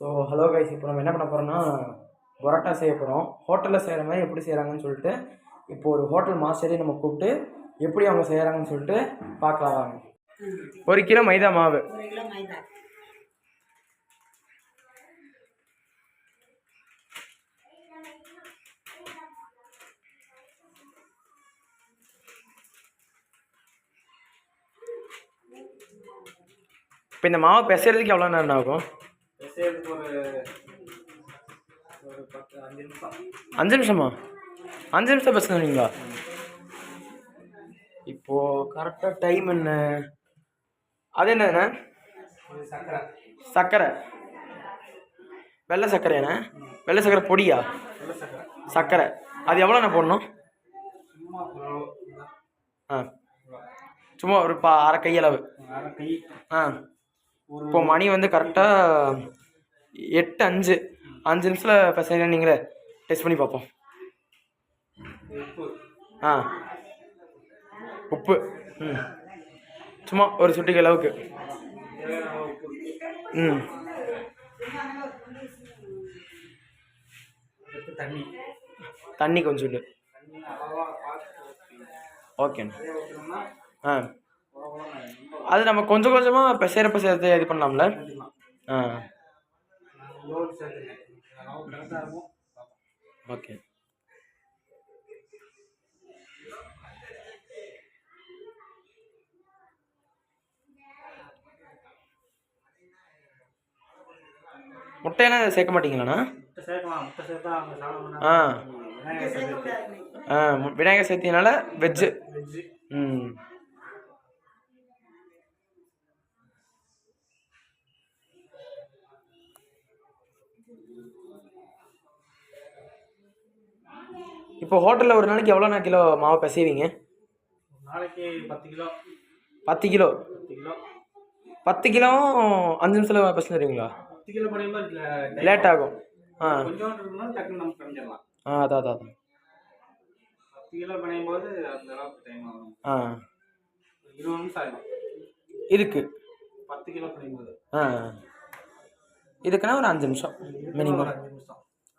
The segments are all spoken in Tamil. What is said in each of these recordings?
ஸோ ஹலோ கைஸ், இப்போ நம்ம என்ன பண்ண போகிறோம்னா பரோட்டா செய்ய போகிறோம். ஹோட்டலில் செய்கிற மாதிரி எப்படி செய்கிறாங்கன்னு சொல்லிட்டு இப்போ ஒரு ஹோட்டல் மாஸ்டரே நம்ம கூப்பிட்டு எப்படி அவங்க செய்கிறாங்கன்னு சொல்லிட்டு பார்க்கலாம் வாங்க. 1 கிலோ மைதா மாவு, இப்போ இந்த மாவு பிசைறதுக்கு எவ்வளோ நேரம் ஆகும்? பிசைறதுக்கு ஒரு 5 நிமிஷம். 5 நிமிஷமா? 5 நிமிஷம் பிசைறீங்களா? இப்போது கரெக்டாக டைம் என்ன? அது என்னண்ணே? சர்க்கரை. சர்க்கரை, வெள்ளை சர்க்கரைண்ணே? வெள்ளை சர்க்கரை பொடியா? சர்க்கரை அது எவ்வளோண்ணே போடணும்? சும்மா ஒரு அரை கையளவு. இப்போ மணி வந்து கரெக்டாக 8:05. 5 நிமிஷத்தில் பசங்க நீங்களே டெஸ்ட் பண்ணி பார்ப்போம். உப்பு சும்மா ஒரு சுட்டிக்கு அளவுக்கு. தண்ணி கொஞ்சோண்டு. ஓகேண்ணா. அது நம்ம கொஞ்சம் கொஞ்சமாக பிசைறத இது பண்ணலாம்ல? ஓகே. முட்டையெல்லாம் சேர்க்க மாட்டீங்களாண்ணா? விநாயகர் சதுர்த்தினால வெஜ்ஜு. இப்போ ஹோட்டலில் ஒரு நாளைக்கு எவ்வளோண்ணா கிலோ மாவு பிசைவீங்க? நாளைக்கு 10 கிலோ. 10 கிலோ? 10 கிலோவும் 5 நிமிஷத்தில் பிசைஞ்சிடுவீங்களா? 10 கிலோ பண்ணும்போது லேட் ஆகும். கொஞ்சோண்டு இருந்தாலும் டக்குன்னு நம்ம பண்ணிடலாம். அதான் 10 கிலோ பண்ணும்போது அந்த அளவுக்கு டைம் ஆகும். 20 நிமிஷம் ஆகும் இதுக்கு. 10 கிலோ பண்ணும்போது இதுக்குன்னா ஒரு 5 நிமிஷம் மினிமம்.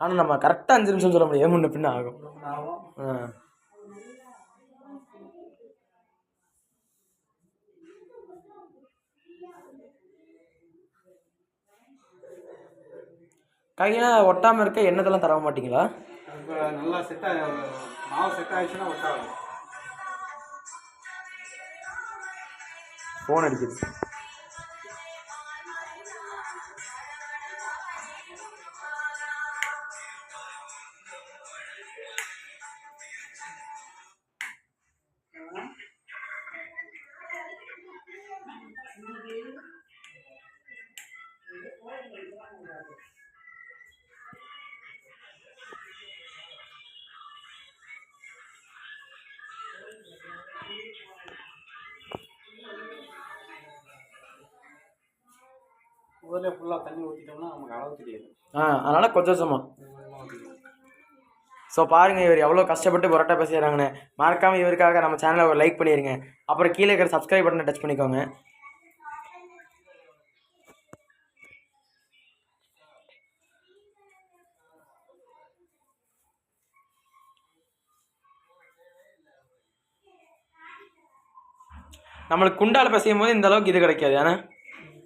ஆனால் நம்ம கரெக்டாக 5 நிமிஷம் சொல்ல முடியாது, முன்ன பின்ன ஆகும். கையில் ஒட்டாமல் இருக்க எண்ணெய்லாம் தர மாட்டிங்களா? நல்லா மாவு செட் ஆகிடுச்சுன்னா ஒட்டாது. ஃபோன் அடிக்குது. ஊரில் ஃபுல்லாக தண்ணி ஊற்றிட்டோம்னா நமக்கு அளவு தெரியாது. அதனால் கொஞ்சம் கொஞ்சமாக. ஸோ பாருங்கள், இவர் எவ்வளோ கஷ்டப்பட்டு பரோட்டா பேசுகிறாங்கன்னு. மறக்காமல் இவருக்காக நம்ம சேனலை ஒரு லைக் பண்ணிடுங்க. அப்புறம் கீழே இருக்கிற சப்ஸ்கிரைப் பட்டனை டச் பண்ணிக்கோங்க. நம்மளுக்கு குண்டால பிசையும் போது இந்த அளவுக்கு இது கிடைக்காது. ஏன்னா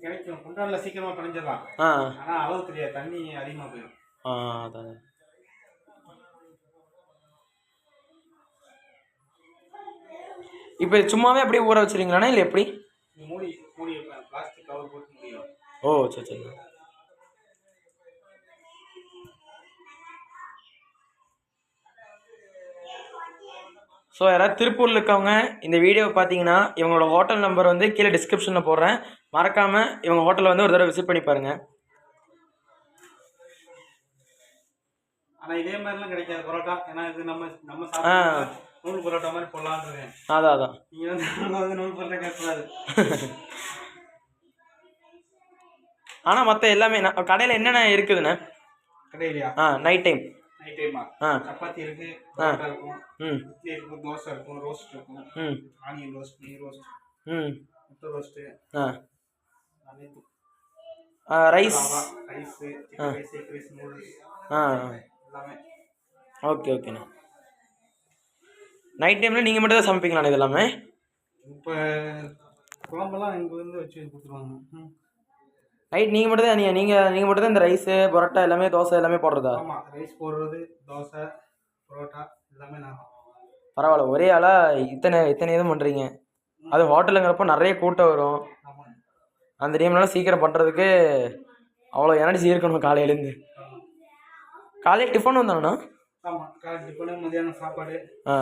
கிடைக்கும், குண்டால சீக்கிரமாக பிணைஞ்சிடலாம். ஆனால் அளவு தெரியாது, தண்ணி அதிகமாக போயிடும். அதான். இப்போ சும்மாவே அப்படியே ஊற வச்சுருங்களா இல்லை எப்படி? மூடி பிளாஸ்டிக் கவர் போட்டு முடியும். ஓ சரி சரி. ஸோ யாராவது திருப்பூரில் இருக்கவங்க இந்த வீடியோவை பார்த்தீங்கன்னா இவங்களோட ஹோட்டல் நம்பர் வந்து கீழே டிஸ்கிரிப்ஷனில் போடுறேன். மறக்காமல் இவங்க ஹோட்டலில் வந்து ஒரு தடவை விசிட் பண்ணி பாருங்கள். ஆனால் இதே மாதிரிலாம் கிடைக்காது பரோட்டா. ஏன்னா இது நம்ம நூல் பரோட்டா மாதிரி போடலான்னு. அதான் நீங்கள் வந்து நூல் பரோட்டா கேட்கக்கூடாது. ஆனால் மற்ற எல்லாமே கடையில் என்னென்ன இருக்குதுண்ணே? கடையிலையா? Night time. சப்பாத்தி இருக்கு, பரோட்டா இருக்கும், இட்லி இருக்கும், தோசை இருக்கும், ரோஸ்ட் இருக்கும், ஆனியன் ரோஸ்ட், நெய் ரோஸ்ட், முட்டை roast, rice. Rice, chicken rice, egg rice, noodles ஆ எல்லாமே. ஓகே ஓகேண்ணா. நைட் டைமில் நீங்கள் மட்டும் தான் சமைப்பீங்களாண்ணா இது எல்லாமே? இப்போ குழம்பெல்லாம் இங்கே வந்து வச்சு கொடுத்துருவாங்க. நைட் நீங்கள் மட்டும் தான் நீங்கள் மட்டும் தான் இந்த ரைஸு பரோட்டா எல்லாமே தோசை எல்லாமே போடுறதா? ஆமாம், ரைஸ் போடுறது, தோசை, பரோட்டா எல்லாமே நான். பரவாயில்ல, ஒரே ஆளாக இத்தனை இத்தனை இதுவும் பண்ணுறீங்க. அது ஹோட்டலுங்கிறப்போ நிறைய கூட்டம் வரும். ஆமாம். அந்த டைம்லாம் சீக்கிரம் பண்ணுறதுக்கு அவ்வளோ எனர்ஜி இருக்கணும் காலையிலேருந்து. காலையில் டிஃபன் வந்தாங்கண்ணா? ஆமாம், காலை டிஃபனு, மதியானம் சாப்பாடு. ஆ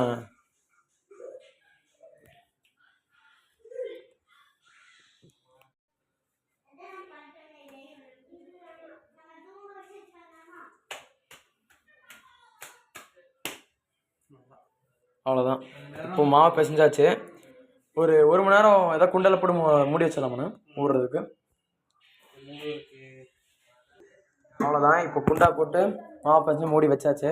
அவ்வளோதான். இப்போ மாவு பிசைஞ்சாச்சு. ஒரு 1 மணி நேரம் ஏதாவது குண்டலில் போட்டு மூடி வச்சிடலாமாண்ணா ஊறுறதுக்கு? அவ்வளோதான். இப்போ குண்டா போட்டு மாவு பிசைஞ்சு மூடி வச்சாச்சு.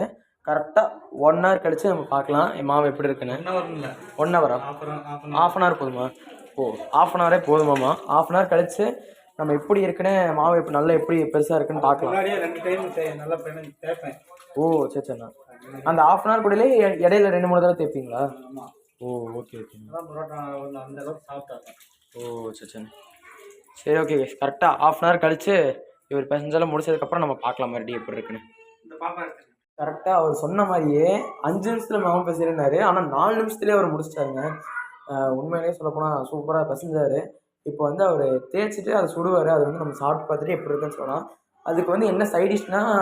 கரெக்டாக 1 ஹவர் கழித்து நம்ம பார்க்கலாம் மாவு எப்படி இருக்குன்னு. 1 ஹவர் இல்லை, 1 ஹவரா? ½ அன் ஹவர் போதுமா? ஓ, ½ அன் ஹவரே போதுமாம்மா. ½ அன் ஹவர் கழித்து நம்ம எப்படி இருக்குன்னு மாவு எப்படி நல்லா எப்படி பெருசாக இருக்குன்னு பார்க்கலாம். முன்னாடியே 2 டைம் நல்லா தேய்ப்பேன். ஓ சரி சரிண்ணா. அந்த ½ அன் ஹவர் கூடலே இடையில 2-3 தடவை தேய்ப்பீங்களா? ஆமாம். ஓ ஓகே ஓகேண்ணா. அதான் பரோட்டா அந்த அளவுக்கு சாப்பிட்டாங்க. ஓ சரி சரிண்ணா. சரி ஓகே. கரெக்டாக ½ அன் ஹவர் கழித்து இவர் பிசைஞ்செல்லாம் முடிச்சதுக்கப்புறம் நம்ம பார்க்கலாம் மறுபடியும் எப்படி இருக்குன்னு. இந்த பாப்பா எடுத்துக்கேன். கரெக்டாக அவர் சொன்ன மாதிரியே 5 நிமிஷத்தில் மாவு பிசைறாரு. ஆனால் 4 நிமிஷத்துலேயே அவர் முடிச்சிட்டாருங்க. உண்மையிலேயே சொல்லப்போனால் சூப்பராக பிசைஞ்சார். இப்போ வந்து அவர் தேய்ச்சிட்டு அதை சுடுவார். அது வந்து நம்ம சாப்பிட்டு பார்த்துட்டு எப்படி இருக்குன்னு சொல்லலாம். அதுக்கு வந்து என்ன சைடிஷ்னால்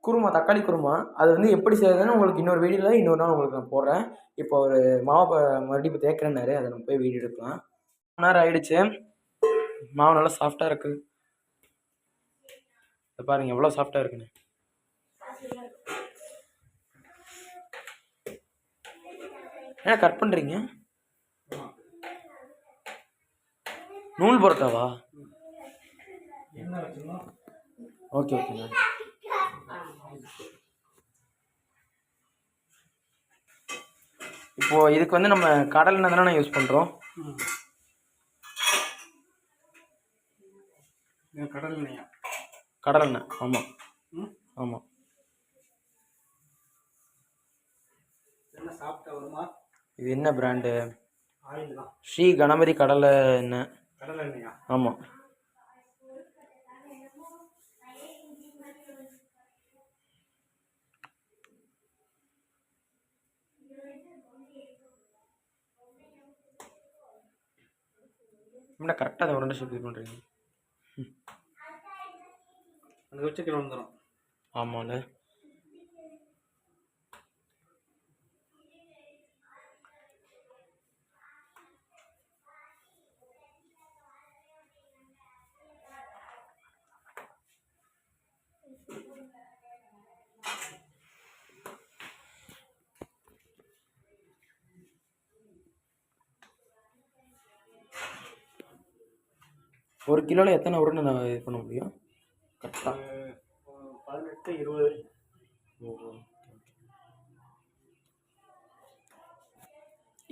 குருமா, தக்காளி குருமா. அது வந்து எப்படி செய்யறதுன்னு உங்களுக்கு இன்னொரு வீடியோவில் இன்னொரு நாள் உங்களுக்கு நான் போடுறேன். இப்போ ஒரு மாவை மறுபடியும் இப்போ தேய்க்கிறேன்னாரு, அதை நம்ம போய் வீடியோ எடுக்கலாம். 1 நேரம் ஆகிடுச்சு. மாவு நல்லா சாஃப்டாக இருக்குது. இதை பாருங்கள் எவ்வளோ சாஃப்டாக இருக்குன்னு. ஏன்னா கட் பண்ணுறீங்க? நூல் பரோட்டாவா? என்ன வச்சுக்கணும்? ஓகே ஓகேண்ணா. இப்போது இதுக்கு வந்து நம்ம கடல் எண்ணெய் தானே யூஸ் பண்ணுறோம்? கடல் எண்ணெயா? கடல் எண்ணெய். ஆமாம் ஆமாம். என்ன சாப்பிட்டா வருமா? இது என்ன பிராண்டு? ஆயில் தான். ஸ்ரீ கணபதி கடலை எண்ணெய். கடல் எண்ணெயா? ஆமாம். என்ன கரெக்டாக அதை 2 ஷேப் இது பண்ணுறீங்க? அந்த வச்சுக்கிற வந்துடும். ஆமாண்ணே. ஒரு கிலோவில் எத்தனை உருண்டை நான் இது பண்ண முடியும் கரெக்டாக? 18, 20.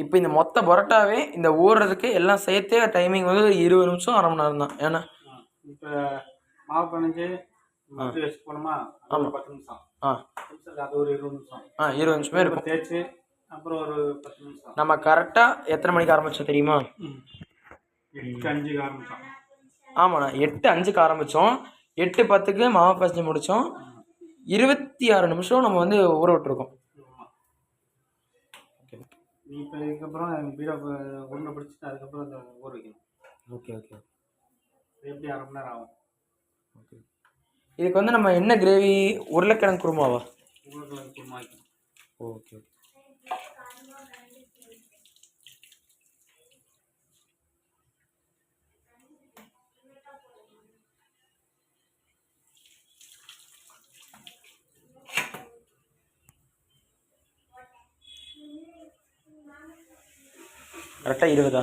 இப்போ இந்த மொத்த பரோட்டாவே இந்த ஊறுறதுக்கு எல்லாம் சேர்த்தே டைமிங் வந்து 20 நிமிஷம் 1/2 மணி நேரம் தான். ஏன்னா இப்போ மாவு பிணைஞ்சு வச்சு போனோமா? ஆமாம். 10 நிமிஷம். அது ஒரு 20 நிமிஷம். 20 நிமிஷமே இருக்கும். தேய்ச்சி அப்புறம் ஒரு 10 நிமிஷம். நம்ம கரெக்டாக எத்தனை மணிக்கு ஆரம்பித்தோம் தெரியுமா? 8:05 ஆரம்பித்தோம். ஆமாண்ணா, 8:05 ஆரம்பித்தோம். 8:10 மாவு பிசைஞ்சு முடித்தோம். 26 நிமிஷம் நம்ம வந்து ஊற விட்டுருக்கோம். நீ இப்போ இதுக்கப்புறம் பீரோ உருண்டை பிடிச்சிட்டு அதுக்கப்புறம் அந்த ஊற வைக்கணும். Okay okay. எப்படி 1/2 மணி நேரம் ஆகும். ஓகே. இதுக்கு வந்து நம்ம என்ன கிரேவி? உருளைக்கிழங்கு குருமாவா? உருளைக்கிழங்கு குருமா வைக்கணும். ஓகே. கரெக்டாக 20.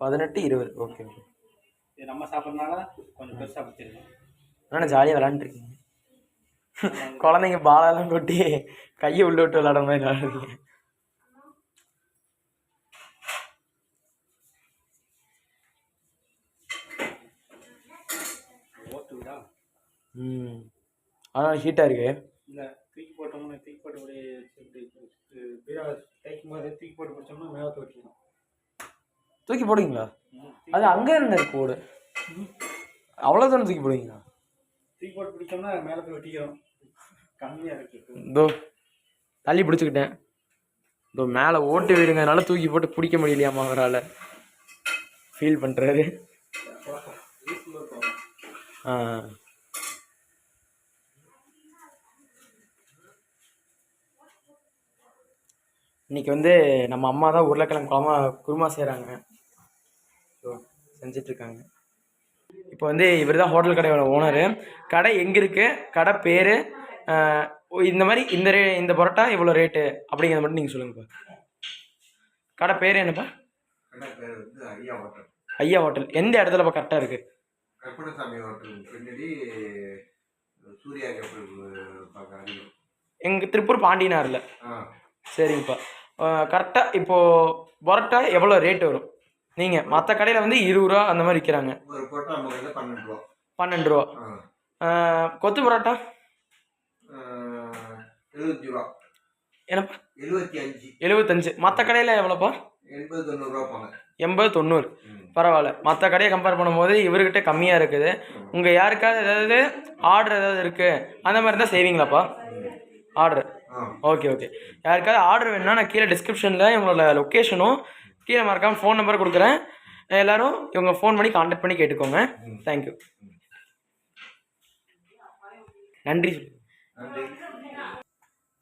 18, 20. Okay okay. இது நம்ம சாப்பிட்றதுனால கொஞ்சம் பெருசாக பிடிச்சிருக்கோம். ஆனால் ஜாலியாக விளாண்டுருக்கீங்க. குழந்தைங்க பாலெல்லாம் கொட்டி கையை உள்ள விட்டு விளையாடுற மாதிரி விளையாடுறீங்க. ஓட்டுதா? ஆனால் ஹீட்டாக இருக்கு. இல்லை தூக்கி போட்டோம்னா தூக்கி போட்டு பீரா தேய்க்கும் போது தூக்கி போட்டு பிடிச்சோம்னா மேலே தூக்கிக்கணும். தூக்கி போடுவீங்களா? அது அங்கே இருந்து இருக்கு ஓடு. அவ்வளோதானே தூக்கி போடுவீங்களா? தூக்கி போட்டு பிடிச்சோம்னா மேலே போய் வெட்டிக்கிறோம். கம்மியாக இருக்குது. இதோ தள்ளி பிடிச்சிக்கிட்டேன். இதோ மேலே ஓட்டு வீடுங்கிறதுனால தூக்கி போட்டு பிடிக்க முடியலையாமா அவரால். ஃபீல் பண்ணுறாரு. இன்னைக்கு வந்து நம்ம அம்மா தான் உருளைக்கிழங்கு குருமா செய்கிறாங்க. ஸோ செஞ்சிட்ருக்காங்க. இப்போ வந்து இவர் தான் ஹோட்டல் கடையோட ஓனரு. கடை எங்கே இருக்குது, கடை பேர், இந்த மாதிரி இந்த பரோட்டா இவ்வளோ ரேட்டு அப்படிங்கிறத மட்டும் நீங்கள் சொல்லுங்கப்பா. கடை பேர் என்னப்பா? கடை பேர் வந்து ஐயா ஹோட்டல். ஐயா ஹோட்டல் எந்த இடத்துலப்பா கரெக்டாக இருக்குது? கற்பனசாமி ஹோட்டல் பின்னாடி சூர்யா கேபிள் பார்க்க. எங்கள் திருப்பூர் பாண்டியனாரில். சரிங்கப்பா. கரெக்டாக இப்போது பரோட்டா எவ்வளோ ரேட்டு வரும்? நீங்கள் மற்ற கடையில் வந்து 20 ரூபா அந்த மாதிரி விற்கிறாங்க. ஒரு பரோட்டா நம்ம கையில் 12 ரூபா. 12 ரூபா. கொத்து பரோட்டா 75 ரூபா. என்னப்பா? 75. 75. மற்ற கடையில் எவ்வளோப்பா? 80-90 ரூபா போங்க. 80-90. பரவாயில்ல. மற்ற கடையை கம்பேர் பண்ணும்போது இவர்கிட்ட கம்மியாக இருக்குது. உங்கள் யாருக்காவது ஏதாவது ஆர்டர் ஏதாவது இருக்குது அந்த மாதிரி தான் செய்வீங்களாப்பா? ஆர்டர். Okay okay. யாருக்காவது ஆர்டர் வேணும்னா நான் கீழே டிஸ்கிரிப்ஷனில் இவங்களோட லொக்கேஷனும் கீழே மறக்காமல் ஃபோன் நம்பர் கொடுக்குறேன். எல்லோரும் இவங்க ஃபோன் பண்ணி கான்டாக்ட் பண்ணி கேட்டுக்கோங்க. தேங்க்யூ. நன்றி.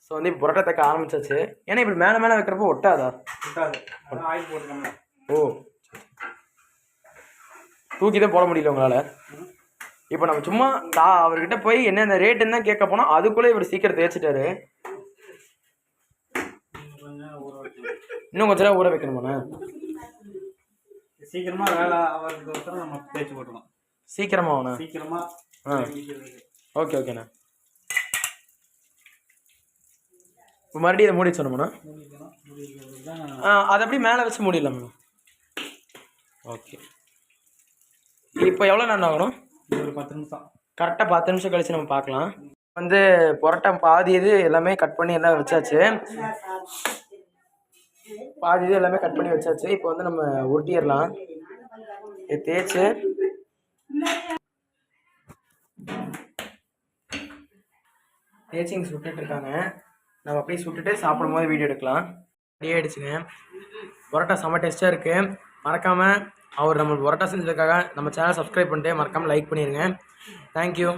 ஸோ வந்து இப்போ புரோட்டா தைக்க ஆரம்பிச்சாச்சு. ஏன்னா இப்படி மேலே மேலே வைக்கிறப்போ ஒட்டாதா? ஆயில் போட்டுக்கோங்க. ஓ, தூக்கி தான் போட முடியல உங்களால். இப்போ நம்ம சும்மா அவர்கிட்ட போய் என்னென்ன ரேட்டுன்னு தான் கேட்க போனோம். அதுக்குள்ளே இவர் சீக்கிரம் தேய்ச்சிட்டாரு. இன்னும் கொஞ்ச நேரம் ஊற வைக்கணுமாண்ணா? சீக்கிரமா வேலை ஆகிறதுக்கு நம்ம தேய்ச்சி போட்டுக்கலாம். சீக்கிரமா ஆகணும். சீக்கிரமா. ஓகே ஓகேண்ணா. இப்போ மறுபடியும் இதை மூடி சொன்னோம்ண்ணா. அதை அப்படியே மேலே வச்சு மூடிடலாம்ண்ணா. ஓகே. இப்போ எவ்வளோ நேரம் ஆகணும்? ஒரு 10 நிமிஷம். கரெக்டாக 10 நிமிஷம் கழிச்சு நம்ம பார்க்கலாம். வந்து புரோட்டா பாதி இது எல்லாமே கட் பண்ணி எல்லாம் வச்சாச்சு. பாதி இது எல்லாமே கட் பண்ணி வச்சாச்சு. இப்போ வந்து நம்ம ஒட்டிடலாம். தேய்ச்சி இங்கே சுட்டுட்டு இருக்காங்க. நம்ம அப்படியே சுட்டுட்டு சாப்பிடும் போது வீடியோ எடுக்கலாம். ரெடி ஆகிடுச்சுங்க. புரோட்டா செம்ம டேஸ்ட்டாக இருக்குது. மறக்காமல் அவர் நம்ம புரோட்டா செஞ்சதுக்காக நம்ம சேனல் சப்ஸ்கிரைப் பண்ணிட்டு மறக்காமல் லைக் பண்ணிடுங்க. தேங்க்யூ.